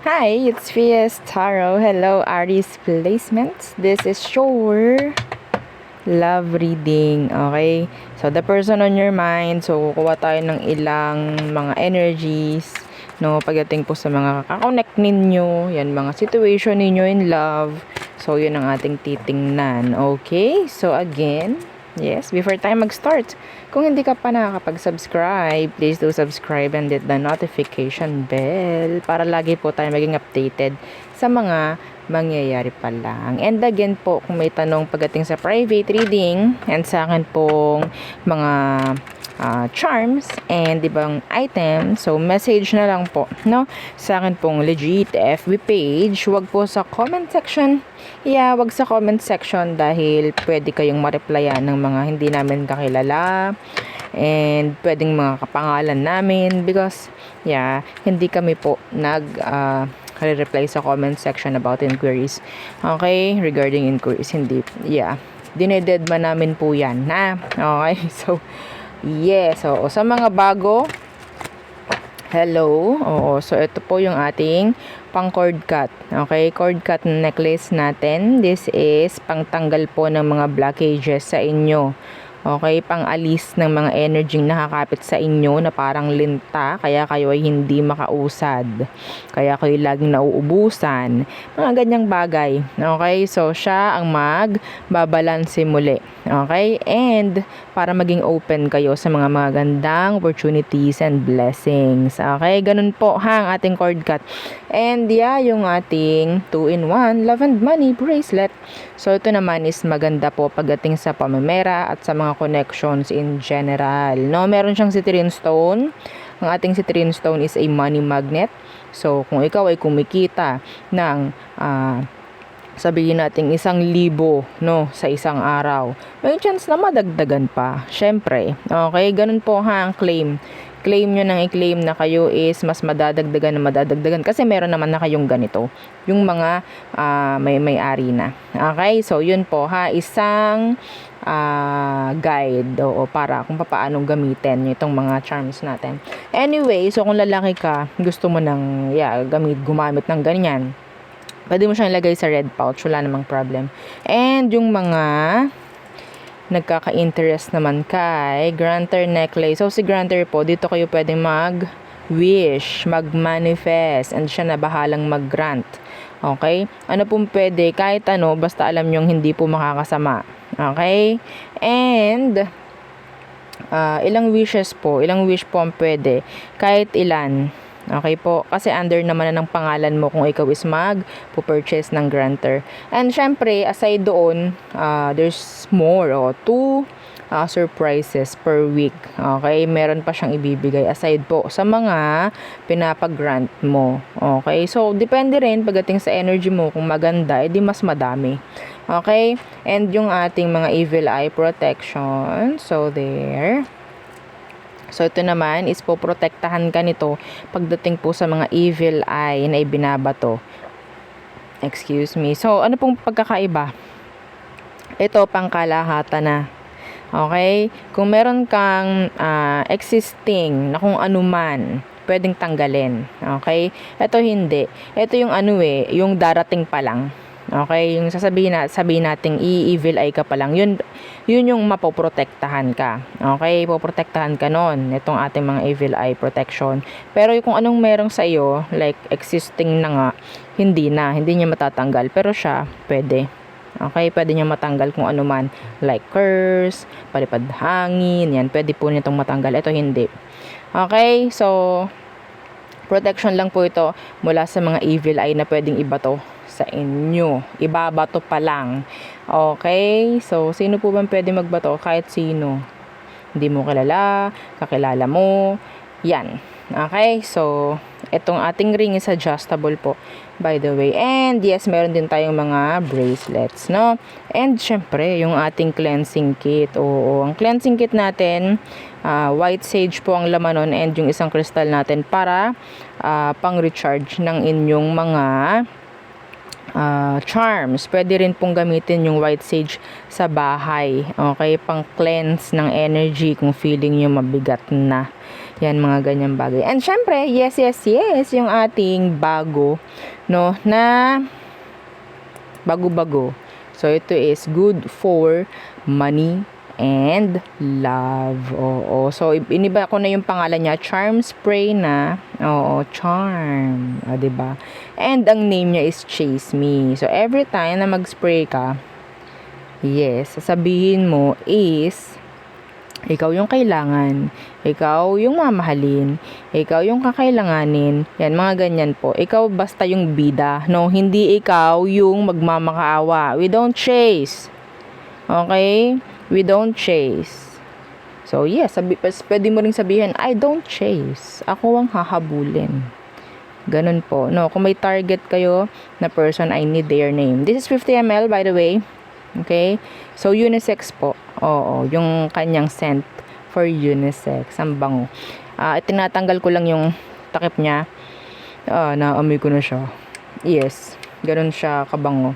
Hi, it's Fias Taro. Hello, Aries Placements. This is your love reading. Okay? So, the person on your mind. So, kukuha tayo ng ilang mga energies. No, pagdating po sa mga kakakonect ninyo. Yan, mga situation ninyo in love. So, yun ang ating titingnan. Okay? So, again, yes, before tayo mag-start, kung hindi ka pa nakakapag-subscribe, please do subscribe and hit the notification bell para lagi po tayo maging updated sa mga mangyayari pa lang. And again po, kung may tanong pagdating sa private reading and sa akin pong mga charms and ibang items, so message na lang po, no? Sa akin pong legit FB page, wag po sa comment section. Yeah, wag sa comment section dahil pwede kayong ma-replyan ng mga hindi namin kakilala and pwedeng mga kapangalan namin because hindi kami po reply sa comment section about inquiries. Okay, regarding inquiries, hindi, dinededma namin po yan na. Okay, so so sa mga bago, hello. Oo, so ito po yung ating pang cord cut. Okay, cord cut necklace natin. This is pangtanggal po ng mga blockages sa inyo. Okay, pang-alis ng mga energy nakakapit sa inyo na parang linta, kaya kayo ay hindi makausad. Kaya kayo laging nauubusan. Mga ganyang bagay. Okay, so siya ang magbabalanse muli. Okay, and para maging open kayo sa mga magandang opportunities and blessings. Okay, ganun po ang ating cord cut. And yung ating 2-in-1 love and money bracelet. So ito naman is maganda po pagdating sa pamemera at sa mga connections in general. No, meron siyang citrine stone. Ang ating citrine stone is a money magnet. So kung ikaw ay kumikita ng sabihin natin 1,000, no, sa isang araw, may chance na madagdagan pa. Syempre, okay, ganun po ang claim. Claim nyo nang i-claim na kayo is mas madadagdagan kasi meron naman na kayong ganito. Yung mga may-ari na. Okay, so yun po isang guide para kung paano gamitin itong mga charms natin. Anyway, so kung lalaki ka, gusto mo nang gumamit ng ganyan, pwede mo siyang ilagay sa red pouch, wala namang problem. And yung mga nagkaka-interest naman kay granter necklace. So si granter po, dito kayo pwedeng mag-wish, mag-manifest, and siya na bahalang mag-grant. Okay? Ano pong pwede, kahit ano, basta alam nyong hindi po makakasama. Okay? And ilang wish po ang pwede, kahit ilan. Okay po, kasi under naman na ng pangalan mo kung ikaw is mag-purchase ng granter. And syempre, aside doon, there's more, 2 surprises per week. Okay, meron pa siyang ibibigay aside po sa mga pinapag-grant mo. Okay, so depende rin pagdating sa energy mo, kung maganda, edi mas madami. Okay, and yung ating mga evil eye protection, so there. So, ito naman is poprotektahan ka nito pagdating po sa mga evil eye na ibinabato. Excuse me. So, ano pong pagkakaiba? Ito, pangkalahatan na. Okay? Kung meron kang existing na kung anuman, pwedeng tanggalin. Okay? Ito hindi. Ito yung yung darating pa lang. Okay, yung sabihin nating i-evil eye ka pa lang, yun yung mapoprotektahan ka. Okay, poprotektahan ka nun, itong ating mga evil eye protection. Pero kung anong merong sa iyo, like existing na nga, hindi niya matatanggal, pero siya, pwede. Okay, pwede niya matanggal kung ano man, like curse, palipad hangin, yan, pwede po nitong matanggal. Ito hindi. Okay, so protection lang po ito mula sa mga evil eye na pwedeng ibato sa inyo. Ibabato pa lang. Okay? So, sino po bang pwede magbato? Kahit sino. Hindi mo kilala, kakilala mo. Yan. Okay? So, itong ating ring is adjustable po, by the way. And yes, meron din tayong mga bracelets, no? And syempre, yung ating cleansing kit. Oo, ang cleansing kit natin, white sage po ang laman nun and yung isang crystal natin para pang-recharge ng inyong mga charms. Pwede rin pong gamitin yung white sage sa bahay. Okay, pang cleanse ng energy kung feeling nyo mabigat na. Yan, mga ganyang bagay. And syempre, yes, yung ating bago, no, na bago-bago. So, ito is good for money and love. Oo. So, iniba ko na yung pangalan niya. Charm spray na. Oo, charm. O, diba? And ang name niya is Chase Me. So, every time na mag-spray ka, yes, sasabihin mo is ikaw yung kailangan, ikaw yung mamahalin, ikaw yung kakailanganin. Yan, mga ganyan po. Ikaw basta yung bida, no? Hindi ikaw yung magmamakaawa. We don't chase. Okay? We don't chase. So, yes, pwede mo ring sabihin, I don't chase. Ako ang hahabulin. Ganun po. No, kung may target kayo na person, I need their name. This is 50 ml, by the way. Okay? So, unisex po. Oo, yung kanyang scent for unisex. Ang bango. Tinatanggal ko lang yung takip niya. Naamoy ko na siya. Yes, ganun siya kabango.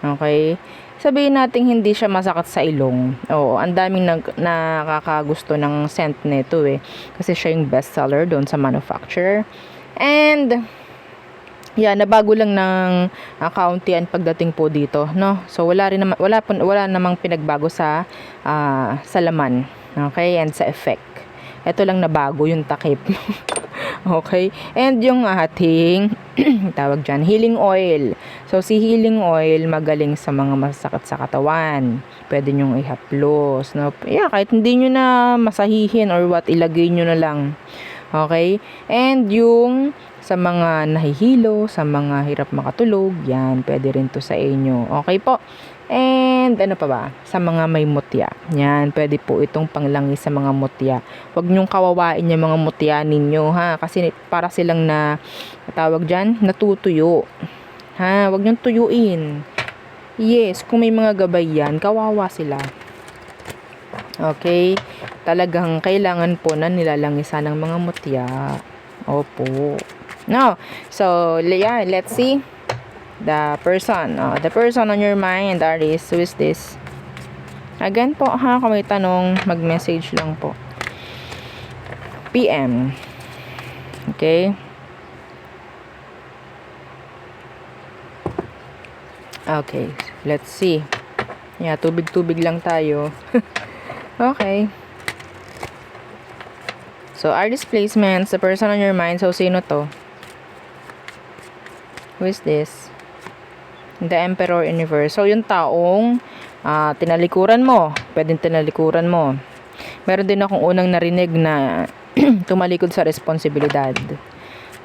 Okay? Sabihin natin hindi siya masakit sa ilong. Oo, ang daming nakakagusto ng scent nito eh. Kasi siya yung bestseller doon sa manufacturer. And nabago lang ng kauntian pagdating po dito, no? So wala namang pinagbago sa laman, okay? And sa effect. Ito lang nabago yung takip. Okay? And yung ating tawag diyan, healing oil. So si healing oil magaling sa mga masakit sa katawan. Pwede niyo ihaplos, no? Kahit hindi niyo na masahihin or what, ilagay niyo na lang. Okay? And yung sa mga nahihilo, sa mga hirap makatulog, yan, pwede rin to sa inyo. Okay po? And ano pa ba? Sa mga may mutya. Yan, pwede po itong panglangis sa mga mutya. Huwag nyong kawawain yung mga mutya ninyo, ha? Kasi para silang tawag dyan, natutuyo. Ha? Huwag nyong tuyuin. Yes, kung may mga gabay yan, kawawa sila. Okay? Talagang kailangan po na nilalangisan ng mga mutya. Opo. No. So, yeah, let's see the person. The person on your mind, Aries, who is this? Again po, ha, kung may tanong, mag-message lang po. PM. Okay? Okay, let's see. Yeah, tubig-tubig lang tayo. Okay. So, Aries placements, the person on your mind. So, sino to? Who is this? The Emperor Universe. So, yung taong tinalikuran mo. Pwedeng tinalikuran mo. Meron din akong unang narinig na tumalikod sa responsibilidad.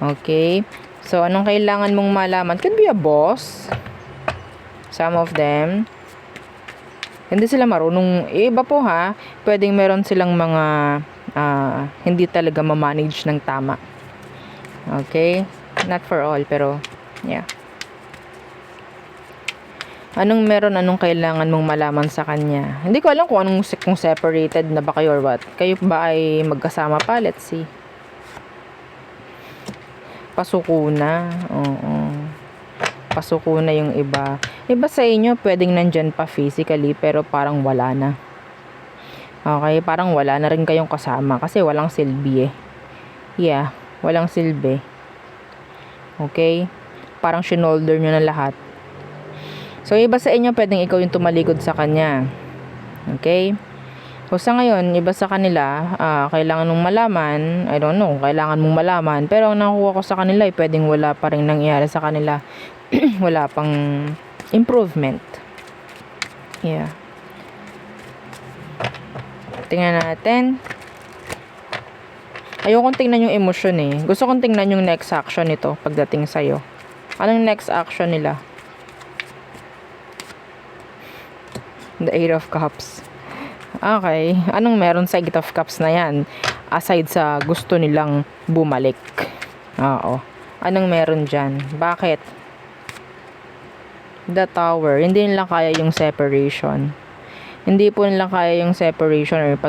Okay? So, anong kailangan mong malaman? Could be a boss. Some of them. Hindi sila marunong. Iba po ha. Pwedeng meron silang mga hindi talaga ma-manage ng tama. Okay? Not for all, pero yeah. Anong kailangan mong malaman sa kanya? Hindi ko alam kung separated na ba kayo or what. Kayo ba ay magkasama pa? Let's see. Pasuko na. Oo. Pasuko na yung iba. Iba sa inyo, pwedeng nandyan pa physically, pero parang wala na. Okay? Parang wala na rin kayong kasama kasi walang silbi eh. Yeah. Walang silbi. Okay? Parang shinolder nyo na lahat. So, iba sa inyo, pwedeng ikaw yung tumalikod sa kanya. Okay? So, sa ngayon, iba sa kanila, kailangan mong malaman, I don't know, kailangan mong malaman, pero ang nakuha ko sa kanila, pwedeng wala pa rin nangyari sa kanila. Wala pang improvement. Yeah. Tingnan natin. Ayokong tingnan yung emosyon eh. Gusto kong tingnan yung next action nito pagdating sa'yo. Anong next action nila? The Eight of Cups. Okay. Anong meron sa Eight of Cups na yan? Aside sa gusto nilang bumalik. Oo. Anong meron dyan? Bakit? The Tower. Hindi nila kaya yung separation. Hindi po nila kaya yung separation or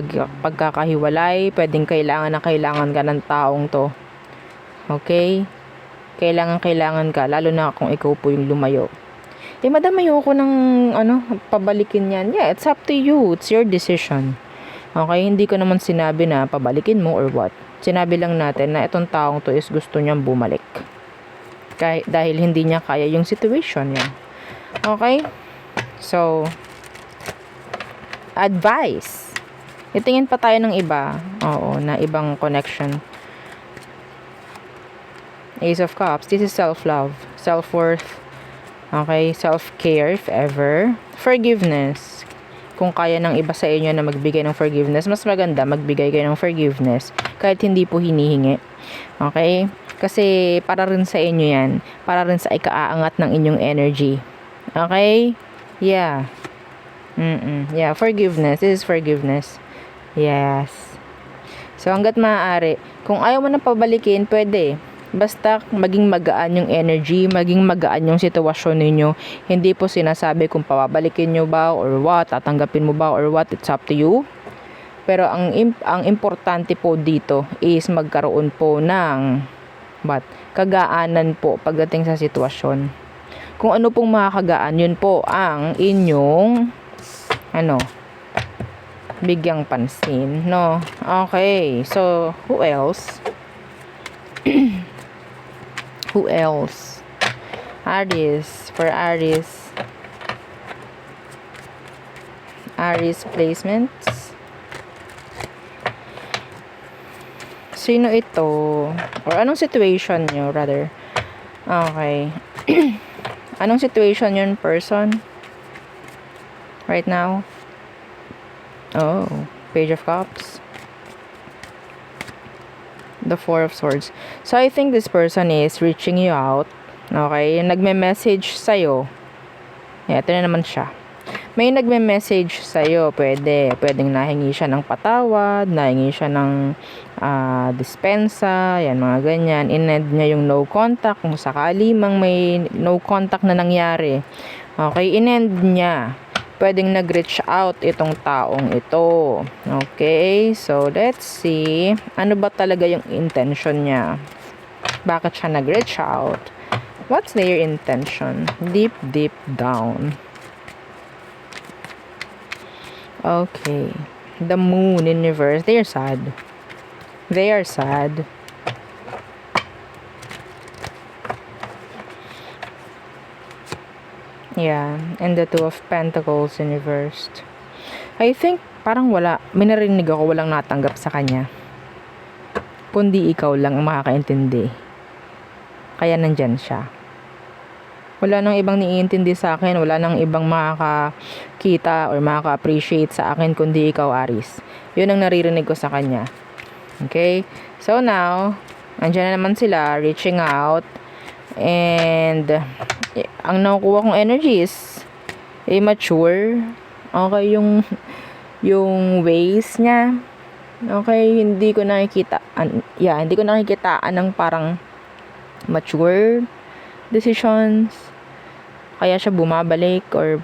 pagkakahiwalay. Pwedeng kailangan ka ng taong to. Okay? Kailangan ka. Lalo na kung ikaw po yung lumayo. Madam, ayoko ng pabalikin yan. Yeah, it's up to you. It's your decision. Okay, hindi ko naman sinabi na pabalikin mo or what. Sinabi lang natin na itong taong to is gusto niyang bumalik. Kahit dahil hindi niya kaya yung situation niya. Okay? So, advice. Itingin pa tayo ng iba. Oo, na ibang connection. Ace of Cups. This is self-love. Self-worth. Okay? Self-care if ever. Forgiveness. Kung kaya ng iba sa inyo na magbigay ng forgiveness, mas maganda magbigay kayo ng forgiveness kahit hindi po hinihingi. Okay? Kasi para rin sa inyo yan. Para rin sa ikaaangat ng inyong energy. Okay? Yeah. Yeah, forgiveness. This is forgiveness. Yes. So, hanggat maaari, kung ayaw mo na pabalikin, pwede. Basta maging magaan yung energy, maging magaan yung sitwasyon ninyo. Hindi po sinasabi kung pababalikin nyo ba or what, tatanggapin mo ba or what, it's up to you. Pero ang importante po dito is magkaroon po ng kagaanan po pagdating sa sitwasyon. Kung ano pong makakagaan, yun po ang inyong bigyang pansin, no? Okay, so who else? Who else? Aries. For Aries. Aries placements. Sino ito? Or anong situation nyo, rather? Okay. Anong situation yun, person? Right now? Oh, Page of Cups. The Four of Swords. So, I think this person is reaching you out. Okay? Nagme-message sa'yo. Yeah, ito na naman siya. May nagme-message sa'yo. Pwedeng nahingi siya ng patawad, nahingi siya ng dispensa, yan, mga ganyan. In-end niya yung no contact. Kung sakali mang may no contact na nangyari. Okay? In-end niya. Pwedeng nag-reach out itong taong ito. Okay? So, let's see. Ano ba talaga yung intention niya? Bakit siya nag-reach out? What's their intention? Deep, deep down. Okay. The Moon universe. They are sad. They are sad. Yeah, and the Two of Pentacles in reversed. I think parang may narinig ako, walang natanggap sa kanya. Kundi ikaw lang ang makakaintindi. Kaya nandyan siya. Wala nang ibang niintindi sa akin, wala nang ibang makakakita or makaka-appreciate sa akin kundi ikaw, Aries. Yun ang naririnig ko sa kanya. Okay? So now, andyan na naman sila, reaching out. And ang nakukuha kong energy is immature. Okay, yung ways niya. Okay, hindi ko nakikitaan ng parang mature decisions. Kaya siya bumabalik or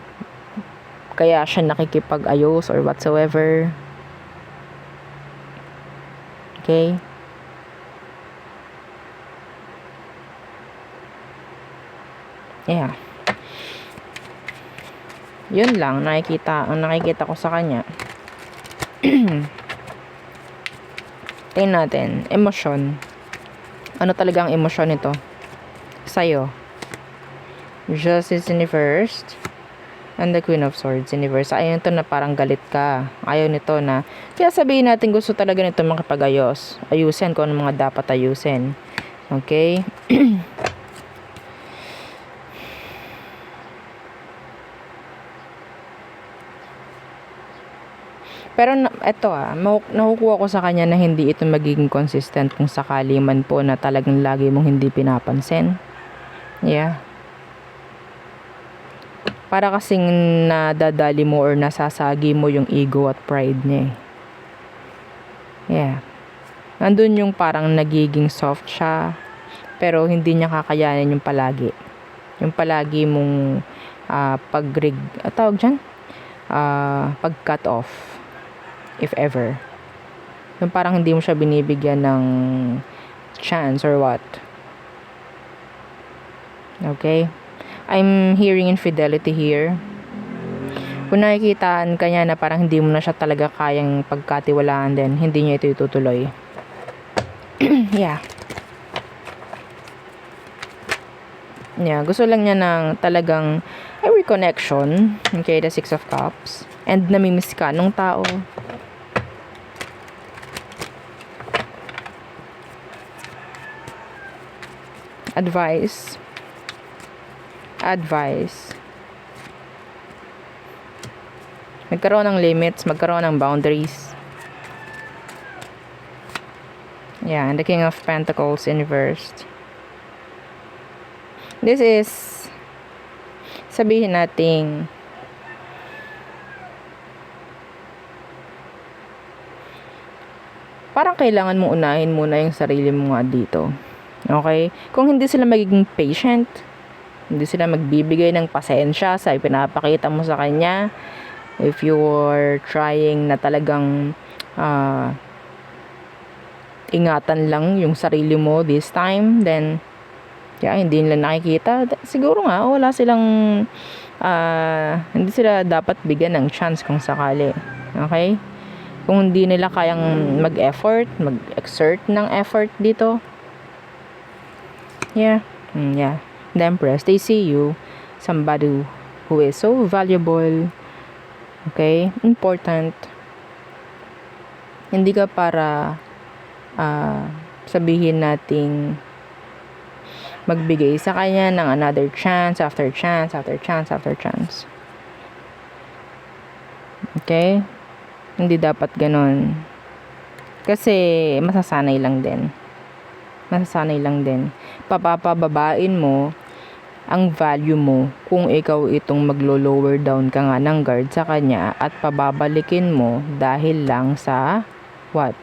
kaya siya nakikipag-ayos or whatsoever. Okay? Yeah. Yun lang ang nakikita ko sa kanya. Tingnan natin, emosyon. Ano talaga ang emosyon nito sa'yo? Justice in reversed and the Queen of Swords in reverse. Ayaw nito na parang galit ka. Ayaw nito na, kaya sabihin natin gusto talaga nito makipag-ayos. Ayusin kung ano mga dapat ayusin. Okay? Pero eto nakukuha ko sa kanya na hindi ito magiging consistent kung sakali man po na talagang lagi mong hindi pinapansin. Yeah. Para kasing nadadali mo or nasasagi mo yung ego at pride niya. Yeah. Nandun yung parang nagiging soft siya, pero hindi niya kakayanin yung palagi. Yung palagi mong pag-cut off. If ever. Yung parang hindi mo siya binibigyan ng chance or what. Okay? I'm hearing infidelity here. Kung nakikitaan ka niya na parang hindi mo na siya talaga kayang pagkatiwalaan, then hindi niya ito itutuloy. Yeah. Yeah, gusto lang niya ng talagang a reconnection. Okay, the Six of Cups. And namimiss ka nung tao. Advice. Magkaroon ng limits, magkaroon ng boundaries. Yeah, and the King of Pentacles inversed. This is, sabihin nating, parang kailangan mo unahin muna yung sarili mo nga dito. Okay? Kung hindi sila magiging patient, hindi sila magbibigay ng pasensya sa ipinapakita mo sa kanya, if you're trying na talagang ingatan lang yung sarili mo this time, then kaya hindi nila nakikita, siguro nga wala silang hindi sila dapat bigyan ng chance kung sakali. Okay? Kung hindi nila kayang mag-effort, mag-exert ng effort dito. Yeah. Yeah. The Empress, they see you somebody who is so valuable. Okay? Important. Hindi ka para sabihin nating magbigay sa kanya ng another chance after chance after chance after chance. Okay? Hindi dapat ganun. Kasi masasanay lang din. Papapababain mo ang value mo kung ikaw itong maglo-lower down ka nga ng guard sa kanya at pababalikin mo dahil lang sa what?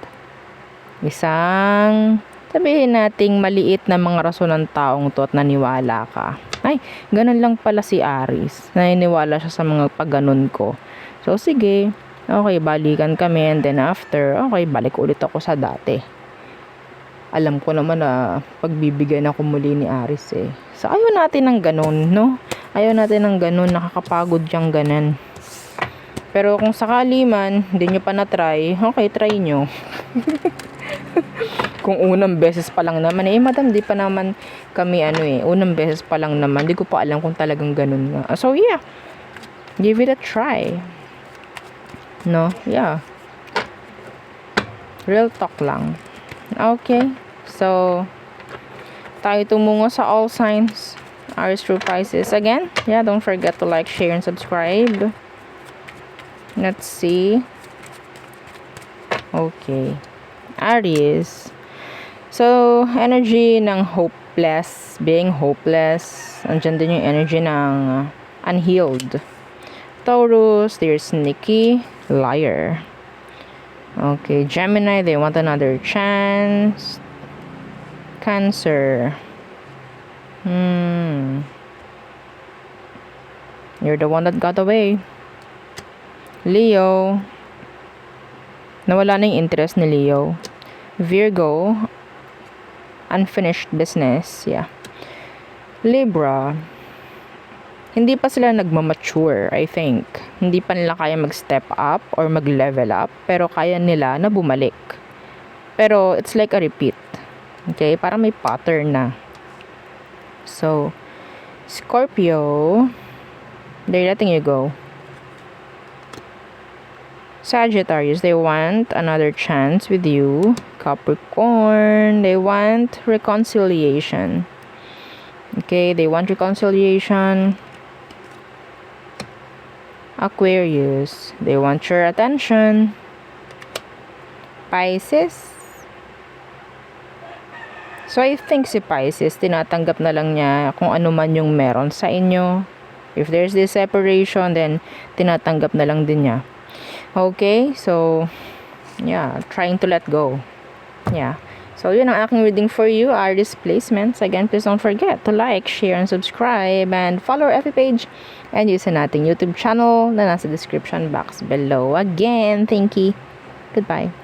Isang sabihin nating maliit na mga rason ng taong to at naniwala ka. Ay, ganun lang pala si Aries. Naniniwala siya sa mga pagganon ko. So, sige. Okay, balikan kami and then after, okay, balik ulit ako sa dati. Alam ko naman na pagbibigyan ako muli ni Aries eh. So, ayaw natin ng ganun, no? Ayaw natin ng ganun. Nakakapagod yung ganun. Pero kung sakali man, hindi nyo pa na-try, okay, try nyo. Kung unang beses pa lang naman, madam, di pa naman kami unang beses pa lang naman, di ko pa alam kung talagang ganun nga. So, yeah. Give it a try. No? Yeah. Real talk lang. Okay. So, tayo tumungo sa all signs. Aries through Pisces. Again, yeah, don't forget to like, share, and subscribe. Let's see. Okay. Aries. So, energy ng hopeless, being hopeless. Andyan din yung energy ng unhealed. Taurus, they're sneaky, liar. Okay, Gemini, they want another chance. Cancer. You're the one that got away. Leo. Nawala na yung interest ni Leo. Virgo, unfinished business. Yeah. Libra, hindi pa sila nagmamature, I think. Hindi pa nila kaya mag-step up or mag-level up, pero kaya nila na bumalik. Pero it's like a repeat. Okay? Parang may pattern na. So, Scorpio, they're letting you go. Sagittarius, they want another chance with you. Capricorn, they want reconciliation. Okay, they want reconciliation. Aquarius, they want your attention. Pisces, so I think si Pisces, tinatanggap na lang niya kung ano man yung meron sa inyo. If there's this separation, then tinatanggap na lang din niya. Okay, so yeah, trying to let go. Yeah. So, yun ang aking reading for you, Aries placements. Again, please don't forget to like, share, and subscribe. And follow our FB page. And use nating YouTube channel na nasa description box below. Again, thank you. Goodbye.